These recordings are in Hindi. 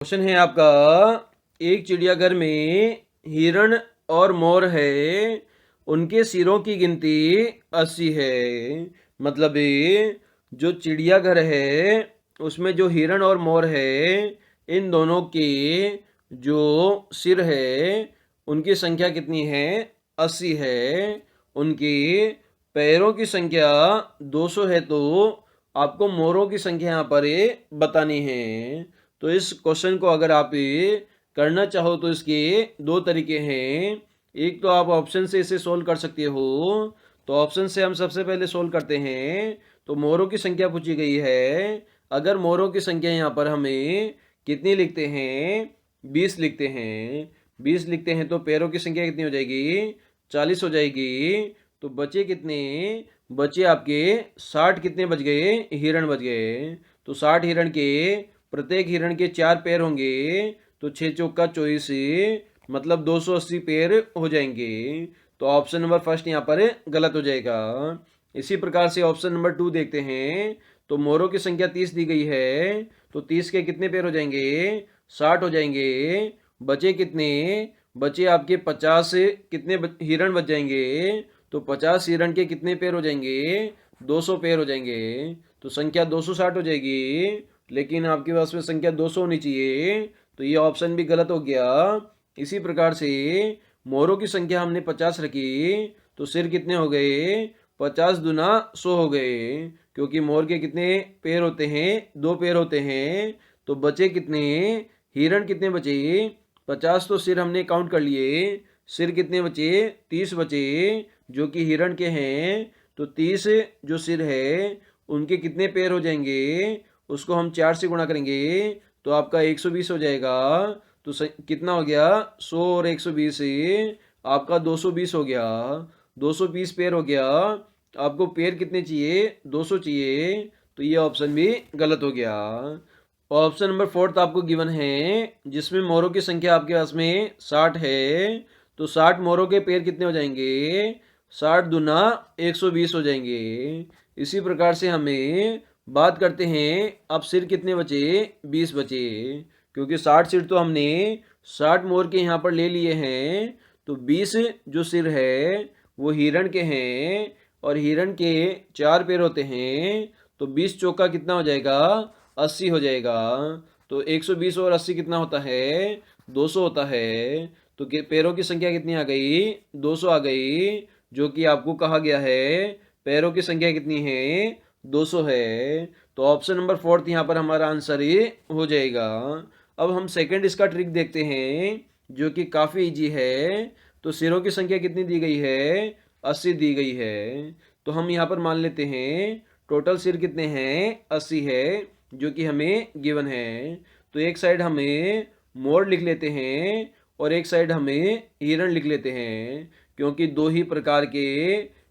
क्वेश्चन है आपका, एक चिड़ियाघर में हिरण और मोर है, उनके सिरों की गिनती 80 है। मतलब ये जो चिड़ियाघर है उसमें जो हिरण और मोर है, इन दोनों के जो सिर है उनकी संख्या कितनी है? 80 है। उनकी पैरों की संख्या 200 है, तो आपको मोरों की संख्या यहाँ पर बतानी है। तो इस क्वेश्चन को अगर आप करना चाहो तो इसके दो तरीके हैं। एक तो आप ऑप्शन से इसे सोल्व कर सकते हो। तो ऑप्शन से हम सबसे पहले सोल्व करते हैं। तो मोरों की संख्या पूछी गई है। अगर मोरों की संख्या यहाँ पर हमें कितनी लिखते हैं? 20 लिखते हैं। 20 लिखते हैं तो पैरों की संख्या कितनी हो जाएगी? 40 हो जाएगी। तो बचे कितने? बचे आपके 60। कितने बच गए? हिरण बच गए। तो 60 हिरण के प्रत्येक हिरण के 4 पैर होंगे, तो 6 चौका 24, मतलब 280 पैर हो जाएंगे। तो ऑप्शन नंबर फर्स्ट यहाँ पर गलत हो जाएगा। इसी प्रकार से ऑप्शन नंबर 2 देखते हैं। तो मोरों की संख्या 30 दी गई है, तो 30 के कितने पैर हो जाएंगे? 60 हो जाएंगे। बचे कितने? बचे आपके 50। कितने हिरण बच जाएंगे? तो 50 हिरण के कितने पैर हो जाएंगे? 200 पैर हो जाएंगे। तो संख्या 260 हो जाएगी। लेकिन आपके पास में संख्या 200 होनी चाहिए, तो ये ऑप्शन भी गलत हो गया। इसी प्रकार से मोरों की संख्या हमने 50 रखी, तो सिर कितने हो गए? 50 दूना 100 हो गए, क्योंकि मोर के कितने पैर होते हैं? 2 पैर होते हैं। तो बचे कितने? हिरण कितने बचे? 50 तो सिर हमने काउंट कर लिए। सिर कितने बचे? 30 बचे, जो कि हिरण के हैं। तो 30 जो सिर है उनके कितने पैर हो जाएंगे? उसको हम 4 से गुणा करेंगे, तो आपका 120 हो जाएगा। तो कितना हो गया? 100 और 120 आपका 220 हो गया। 220 पैर हो गया। आपको पैर कितने चाहिए? 200 चाहिए। तो ये ऑप्शन भी गलत हो गया। ऑप्शन नंबर 4 आपको गिवन है, जिसमें मोरों की संख्या आपके पास में 60 है। तो 60 मोरों के पैर कितने हो जाएंगे? 60 दूना 120 हो जाएंगे। इसी प्रकार से हमें बात करते हैं, अब सिर कितने बचे? 20 बचे, क्योंकि 60 सिर तो हमने 60 मोर के यहाँ पर ले लिए हैं। तो 20 जो सिर है वो हिरण के हैं, और हिरण के 4 पैर होते हैं। तो 20 चौका कितना हो जाएगा? 80 हो जाएगा। तो 120 और 80 कितना होता है? 200 होता है। तो पैरों की संख्या कितनी आ गई? 200 आ गई, जो कि आपको कहा गया है पैरों की संख्या कितनी है? 200 है। तो ऑप्शन नंबर 4 यहाँ पर हमारा आंसर ये हो जाएगा। अब हम सेकंड इसका ट्रिक देखते हैं, जो कि काफ़ी इजी है। तो सिरों की संख्या कितनी दी गई है? 80 दी गई है। तो हम यहाँ पर मान लेते हैं टोटल सिर कितने हैं? 80 है, जो कि हमें गिवन है। तो एक साइड हमें मोर लिख लेते हैं, और एक साइड हमें हिरण लिख लेते हैं, क्योंकि दो ही प्रकार के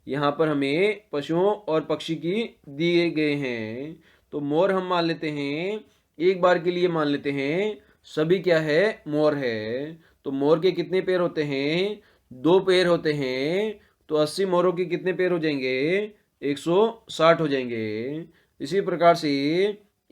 यहाँ पर हमें पशुओं और पक्षी की दिए गए हैं। तो मोर हम मान लेते हैं, एक बार के लिए मान लेते हैं सभी क्या है? मोर है। तो मोर के कितने पैर होते हैं? 2 पैर होते हैं। तो 80 मोरों के कितने पैर हो जाएंगे? 160 हो जाएंगे। इसी प्रकार से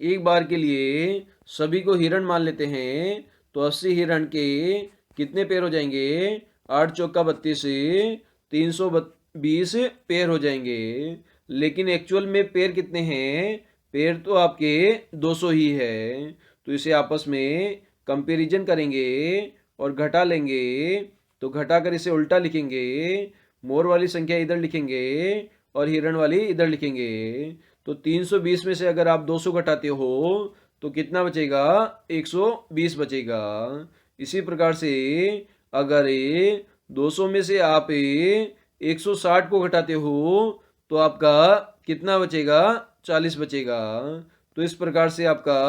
एक बार के लिए सभी को हिरण मान लेते हैं। तो 80 हिरण के कितने पैर हो जाएंगे? 8 चौका 32, 320 पैर हो जाएंगे। लेकिन एक्चुअल में पैर कितने हैं? पैर तो आपके 200 ही है। तो इसे आपस में कंपैरिजन करेंगे और घटा लेंगे। तो घटा कर इसे उल्टा लिखेंगे। मोर वाली संख्या इधर लिखेंगे और हिरण वाली इधर लिखेंगे। तो 320 में से अगर आप 200 घटाते हो तो कितना बचेगा? 120 बचेगा। इसी प्रकार से अगर 200 में से आप 160 को घटाते हो तो आपका कितना बचेगा? 40 बचेगा। तो इस प्रकार से आपका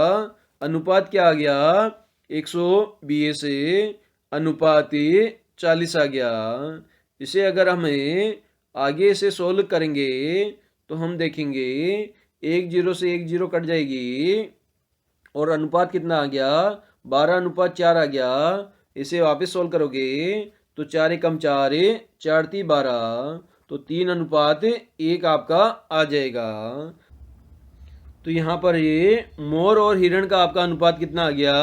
अनुपात क्या आ गया? 120 अनुपात 40 आ गया। इसे अगर हमें आगे से सोल्व करेंगे तो हम देखेंगे 1 0 से 1 0 कट जाएगी, और अनुपात कितना आ गया? 12 अनुपात 4 आ गया। इसे वापस सोल्व करोगे तो 4 एकम 4, 4 ती 12, तो 3 अनुपात 1 आपका आ जाएगा। तो यहाँ पर ये मोर और हिरण का आपका अनुपात कितना आ गया?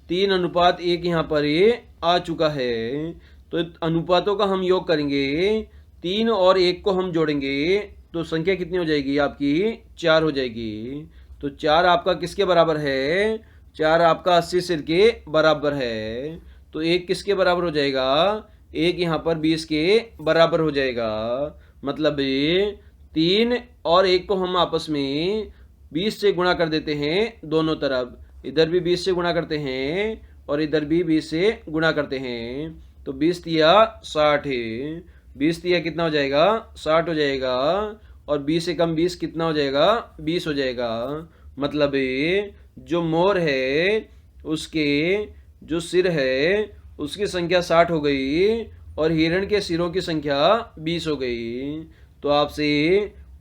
3:1 यहाँ पर ये आ चुका है। तो अनुपातों का हम योग करेंगे, 3 और 1 को हम जोड़ेंगे तो संख्या कितनी हो जाएगी आपकी? 4 हो जाएगी। तो 4 आपका किसके बराबर है? 4 आपका 80 सिर के बराबर है। तो 1 किसके बराबर हो जाएगा? 1 यहाँ पर 20 के बराबर हो जाएगा। मतलब 3 और 1 को हम आपस में 20 से गुणा कर देते हैं दोनों तरफ। इधर भी 20 से गुणा करते हैं और इधर भी 20 से गुणा करते हैं। तो 20 तिया 60 है। 20 तिया कितना हो जाएगा? 60 हो जाएगा। और 20 से कम 20 कितना हो जाएगा? 20 हो जाएगा। मतलब जो मोर है उसके जो सिर है उसकी संख्या 60 हो गई और हिरण के सिरों की संख्या 20 हो गई। तो आपसे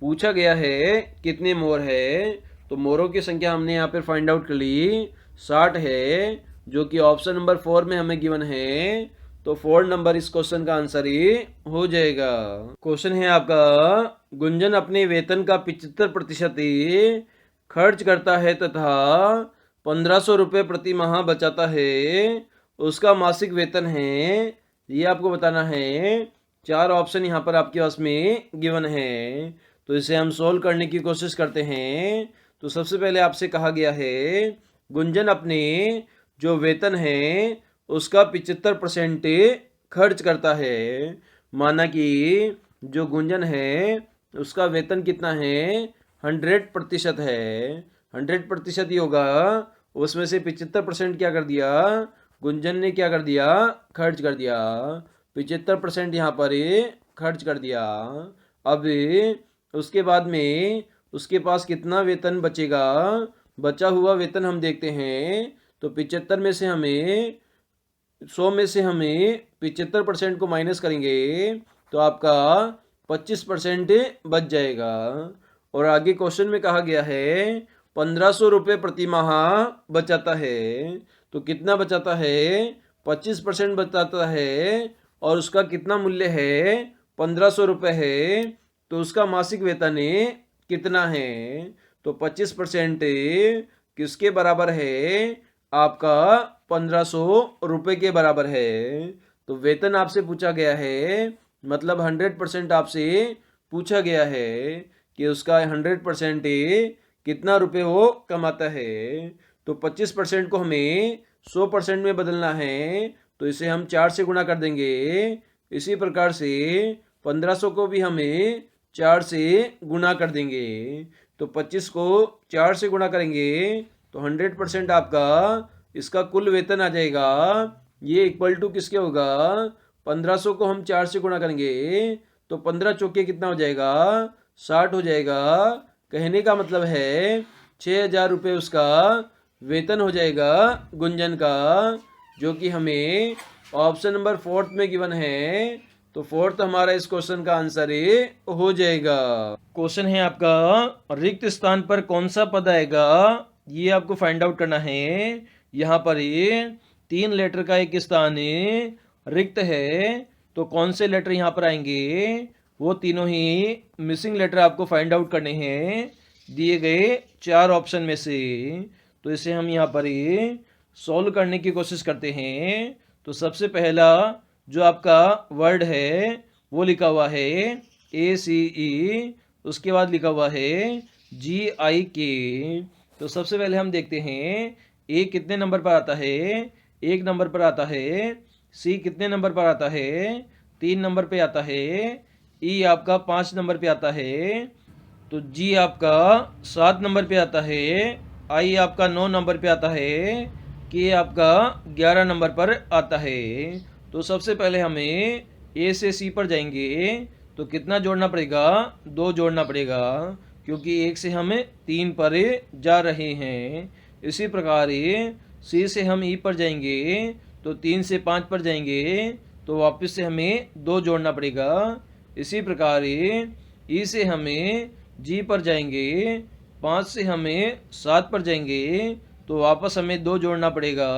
पूछा गया है कितने मोर है, तो मोरों की संख्या हमने यहाँ पर फाइंड आउट कर ली, 60 है, जो कि ऑप्शन नंबर 4 में हमें गिवन है। तो 4 नंबर इस क्वेश्चन का आंसर ही हो जाएगा। क्वेश्चन है आपका, गुंजन अपने वेतन का 75% खर्च करता है तथा 1500 रुपये प्रति माह बचाता है। उसका मासिक वेतन है, ये आपको बताना है। 4 ऑप्शन यहाँ पर आपके पास में गिवन है। तो इसे हम सोल्व करने की कोशिश करते हैं। तो सबसे पहले आपसे कहा गया है गुंजन अपने जो वेतन है उसका 75% खर्च करता है। माना कि जो गुंजन है उसका वेतन कितना है? 100% है। 100% ही होगा, उसमें से 75% क्या कर दिया? गुंजन ने क्या कर दिया? खर्च कर दिया। 75% यहाँ पर खर्च कर दिया। अब उसके बाद में उसके पास कितना वेतन बचेगा? बचा हुआ वेतन हम देखते हैं। तो 75 में से हमें 100 में से हमें 75% को माइनस करेंगे तो आपका 25% बच जाएगा। और आगे क्वेश्चन में कहा गया है 1500 रुपये प्रति माह बचाता है। तो कितना बचाता है? 25% बचाता है और उसका कितना मूल्य है? 1500 रुपये है। तो उसका मासिक वेतन कितना है? तो 25% किसके बराबर है? आपका 1500 रुपये के बराबर है। तो वेतन आपसे पूछा गया है, मतलब 100% आपसे पूछा गया है कि उसका 100% कितना रुपये वो कमाता है। तो 25% को हमें 100% में बदलना है, तो इसे हम 4 से गुणा कर देंगे। इसी प्रकार से 1500 को भी हमें 4 से गुणा कर देंगे। तो 25 को 4 से गुणा करेंगे तो 100% आपका इसका कुल वेतन आ जाएगा। ये इक्वल टू किसके होगा? 1500 को हम 4 से गुणा करेंगे तो 15 चौके कितना हो जाएगा? 60 हो जाएगा। कहने का मतलब है 6000 रुपये उसका वेतन हो जाएगा गुंजन का, जो कि हमें ऑप्शन नंबर 4 में गिवन है। तो 4 हमारा इस क्वेश्चन का आंसर हो जाएगा। क्वेश्चन है आपका, रिक्त स्थान पर कौन सा पद आएगा? ये आपको फाइंड आउट करना है। यहाँ पर 3 लेटर का एक स्थान रिक्त है, तो कौन से लेटर यहाँ पर आएंगे? वो तीनों ही मिसिंग लेटर आपको फाइंड आउट करने हैं दिए गए 4 ऑप्शन में से। तो इसे हम यहाँ पर सॉल्व करने की कोशिश करते हैं। तो सबसे पहला जो आपका वर्ड है वो लिखा हुआ है ACE, उसके बाद लिखा हुआ है GIK। तो सबसे पहले हम देखते हैं ए कितने नंबर पर आता है? 1 नंबर पर आता है। सी कितने नंबर पर आता है? 3 नंबर पे आता है। ई आपका 5 नंबर पे आता है। तो जी आपका 7 नंबर पे आता है। आई आपका 9 नंबर पे आता है। के आपका 11 नंबर पर आता है। तो सबसे पहले हमें ए से सी पर जाएंगे तो कितना जोड़ना पड़ेगा? 2 जोड़ना पड़ेगा, क्योंकि 1 से हम 3 पर जा रहे हैं। इसी प्रकार सी से हम ई पर जाएंगे तो 3 से 5 पर जाएंगे तो वापस से हमें 2 जोड़ना पड़ेगा। इसी प्रकार ई से हमें जी पर जाएंगे, 5 से हमें 7 पर जाएंगे तो वापस हमें 2 जोड़ना पड़ेगा।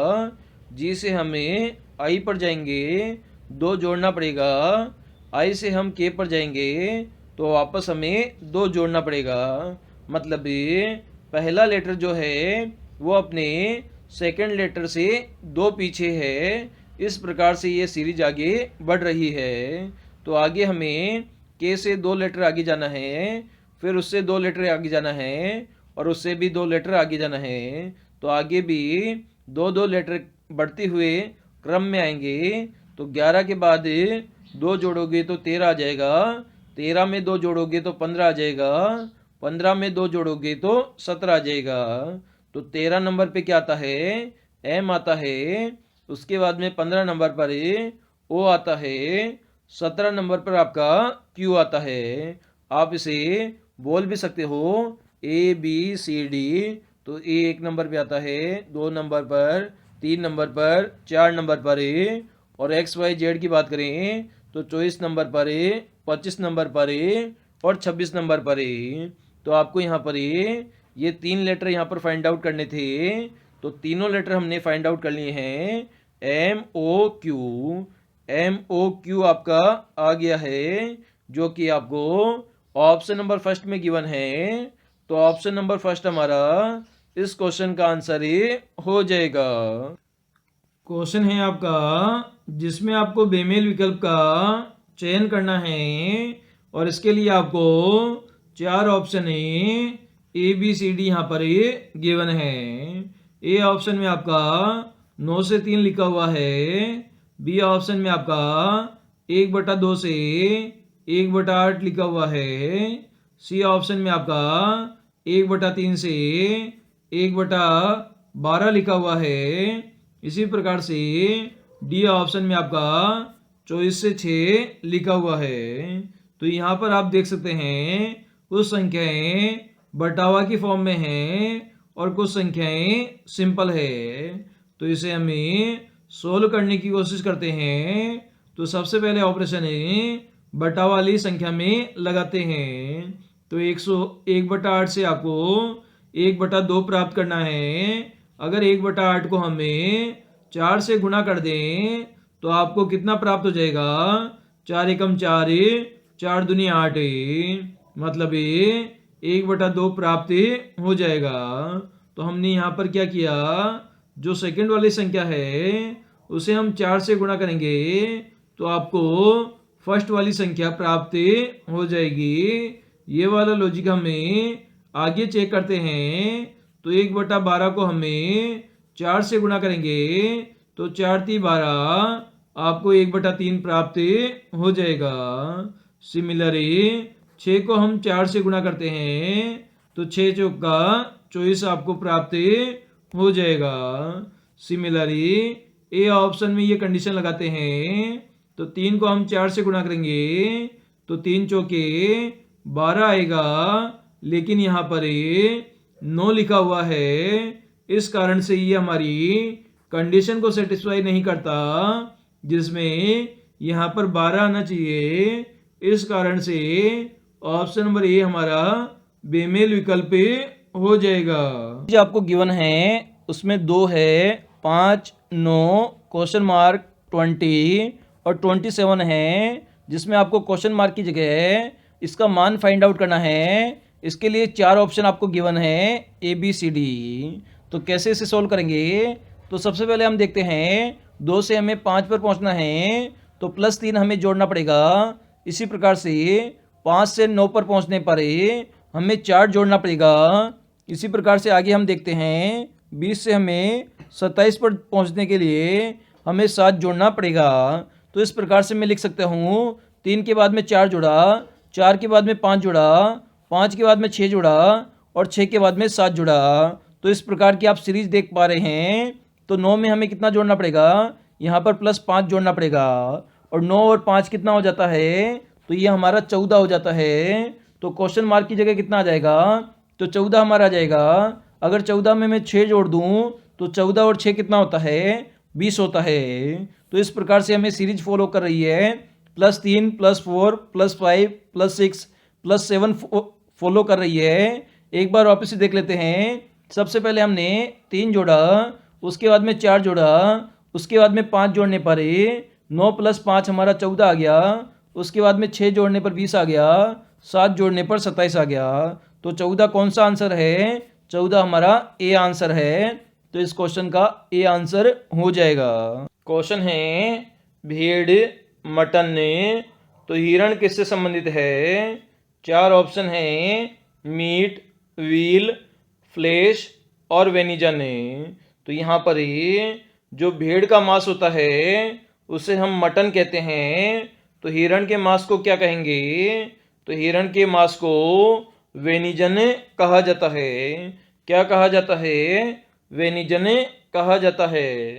जी से हमें आई पर जाएंगे, 2 जोड़ना पड़ेगा। आई से हम के पर जाएंगे तो वापस हमें 2 जोड़ना पड़ेगा। मतलब पहला लेटर जो है वो अपने सेकंड लेटर से 2 पीछे है। इस प्रकार से ये सीरीज आगे बढ़ रही है। तो आगे हमें के से 2 लेटर आगे जाना है, फिर उससे 2 लेटर आगे जाना है, और उससे भी 2 लेटर आगे जाना है। तो आगे भी 2-2 लेटर बढ़ते हुए क्रम में आएंगे। तो 11 के बाद 2 जोड़ोगे तो 13 आ जाएगा, 13 में 2 जोड़ोगे तो 15 आ जाएगा, 15 में 2 जोड़ोगे तो 17 आ जाएगा। तो 13 नंबर पे क्या आता है? एम आता है। उसके बाद में 15 नंबर पर ओ आता है। 17 नंबर पर आपका क्यू आता है। आप इसे बोल भी सकते हो ए बी सी डी। तो ए 1 नंबर पे आता है, 2 नंबर पर, 3 नंबर पर, 4 नंबर पर और एक्स वाई जेड की बात करें तो 24 नंबर पर, 25 नंबर पर और 26 नंबर पर। तो आपको यहाँ पर ये 3 लेटर यहाँ पर फाइंड आउट करने थे। तो तीनों लेटर हमने फाइंड आउट कर लिए हैं। M O Q, M O Q आपका आ गया है, जो कि आपको ऑप्शन नंबर फर्स्ट में गिवन है। तो ऑप्शन नंबर फर्स्ट हमारा इस क्वेश्चन का आंसर हो जाएगा। क्वेश्चन है आपका जिसमें आपको बेमेल विकल्प का चयन करना है, और इसके लिए आपको 4 option A B C D यहाँ पर गिवन है। ए ऑप्शन में आपका 9 से 3 लिखा हुआ है। बी ऑप्शन में आपका 1/2 से 1/8 लिखा हुआ है। सी ऑप्शन में आपका 1/3 से 1/12 लिखा हुआ है। इसी प्रकार से डी ऑप्शन में आपका 24 से 6 लिखा हुआ है। तो यहाँ पर आप देख सकते हैं कुछ संख्याएं बटावा की फॉर्म में हैं और कुछ संख्याएं सिंपल है। तो इसे हमें सोल्व करने की कोशिश करते हैं। तो सबसे पहले ऑपरेशन बटाव वाली संख्या में लगाते हैं। तो 101/8 से आपको 1/2 प्राप्त करना है। अगर 1/8 को हमें 4 से गुणा कर दें तो आपको कितना प्राप्त हो जाएगा? 4 एकम 4, 4 दूनी 8, मतलब 1/2 प्राप्त हो जाएगा। तो हमने यहाँ पर क्या किया, जो सेकंड वाली संख्या है उसे हम 4 से गुणा करेंगे तो आपको फर्स्ट वाली संख्या प्राप्त हो जाएगी। ये वाला लॉजिक हमें आगे चेक करते हैं। तो 1/12 को हमें 4 से गुणा करेंगे तो 4 × 12 आपको 1/3 प्राप्त हो जाएगा। सिमिलरली 6 को हम 4 से गुणा करते हैं तो 6 चौका 24 आपको प्राप्त हो जाएगा। सिमिलरली ए ऑप्शन में ये कंडीशन लगाते हैं। तो 3 को हम 4 से गुणा करेंगे तो 3 चौके 12 आएगा, लेकिन यहाँ पर 9 लिखा हुआ है। इस कारण से ये हमारी कंडीशन को सेटिस्फाई नहीं करता, जिसमें यहाँ पर 12 आना चाहिए। इस कारण से ऑप्शन नंबर ए हमारा बेमेल विकल्प हो जाएगा। जो आपको गिवन है उसमें 2 है, 5, 9, क्वेश्चन मार्क 20 और 27 है, जिसमें आपको क्वेश्चन मार्क की जगह इसका मान फाइंड आउट करना है। इसके लिए 4 ऑप्शन आपको गिवन है ए बी सी डी। तो कैसे इसे सोल्व करेंगे? तो सबसे पहले हम देखते हैं 2 से हमें 5 पर पहुंचना है तो +3 हमें जोड़ना पड़ेगा। इसी प्रकार से 5 से 9 पर पहुंचने पर हमें 4 जोड़ना पड़ेगा। इसी प्रकार से आगे हम देखते हैं 20 से हमें 27 पर पहुंचने के लिए हमें 7 जोड़ना पड़ेगा। तो इस प्रकार से मैं लिख सकता हूँ 3 के बाद में 4 जोड़ा, 4 के बाद में 5 जोड़ा, 5 के बाद में 6 जोड़ा और 6 के बाद में 7 जोड़ा। तो इस प्रकार की आप सीरीज देख पा रहे हैं। तो 9 में हमें कितना जोड़ना पड़ेगा? यहाँ पर +5 जोड़ना पड़ेगा, और 9 और 5 कितना हो जाता है? तो ये हमारा 14 हो जाता है। तो क्वेश्चन मार्क की जगह कितना आ जाएगा? तो 14 हमारा आ जाएगा। अगर 14 में मैं 6 जोड़ दूँ तो 14 और 6 कितना होता है? 20 होता है। तो इस प्रकार से हमें सीरीज फॉलो कर रही है। +3, +4, +5, +6, +7 फॉलो कर रही है। एक बार वापस से देख लेते हैं। सबसे पहले हमने 3 जोड़ा, उसके बाद में 4 जोड़ा, उसके बाद में 5 जोड़ने पर 9 + 5 हमारा 14 आ गया। उसके बाद में 6 जोड़ने पर 20 आ गया, 7 जोड़ने पर 27 आ गया। तो 14 कौन सा आंसर है? 14 हमारा ए आंसर है। तो इस क्वेश्चन का ए आंसर हो जाएगा। क्वेश्चन है भेड़ मटन, तो हिरण किससे संबंधित है? 4 ऑप्शन है मीट, व्हील, फ्लेश और वेनिजन। तो यहाँ पर जो भेड़ का मांस होता है उसे हम मटन कहते हैं, तो हिरण के मांस को क्या कहेंगे? तो हिरण के मांस को वेनिजन कहा जाता है। क्या कहा जाता है? वेनिजन कहा जाता है।